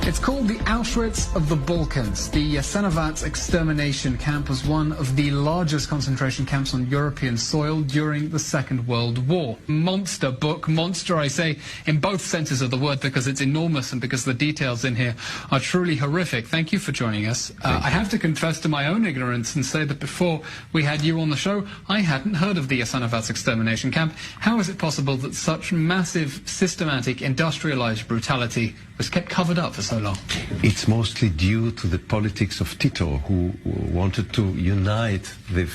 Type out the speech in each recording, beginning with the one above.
It's called the Auschwitz of the Balkans. The Jasenovac extermination camp was one of the largest concentration camps on European soil during the Second World War. Monster book, monster I say in both senses of the word, because it's enormous and because the details in here are truly horrific. Thank you for joining us. I have to confess to my own ignorance and say that before we had you on the show, I hadn't heard of the Jasenovac extermination camp. How is it possible that such massive, systematic, industrialized brutality was kept covered up for so long? It's mostly due to the politics of Tito, who wanted to unite the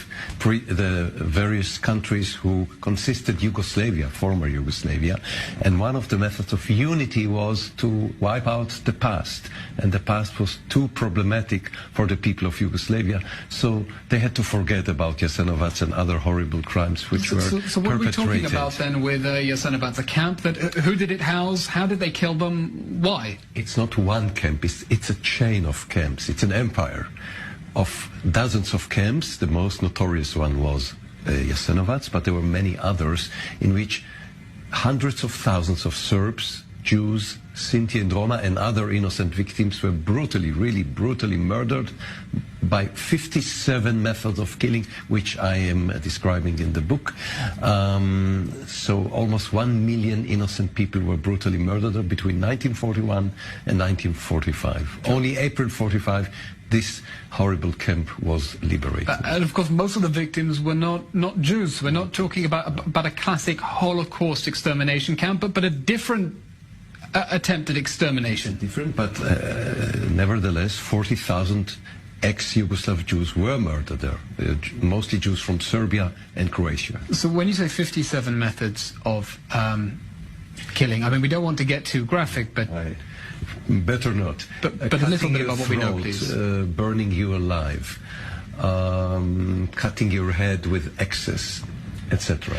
various countries who consisted Yugoslavia, former Yugoslavia, and one of the methods of unity was to wipe out the past, and the past was too problematic for the people of Yugoslavia, so they had to forget about Jasenovac and other horrible crimes which were perpetrated. So what are we talking about then with Jasenovac, the camp? Who did it house? How did they kill them? Why? It's not one camp, it's a chain of camps. It's an empire of dozens of camps. The most notorious one was Jasenovac, but there were many others in which hundreds of thousands of Serbs, Jews, Sinti and Roma and other innocent victims were brutally, really brutally murdered by 57 methods of killing, which I am describing in the book. So almost 1 million innocent people were brutally murdered between 1941 and 1945. Only April 45, this horrible camp was liberated. And of course, most of the victims were not Jews. We're not talking about a classic Holocaust extermination camp, but a different attempt at extermination. Different, but nevertheless, 40,000 ex-Yugoslav Jews were murdered there, mostly Jews from Serbia and Croatia. So when you say 57 methods of killing, I mean, we don't want to get too graphic, but... Better not. But a little bit about what we know, please. Burning you alive, cutting your head with axes, etc.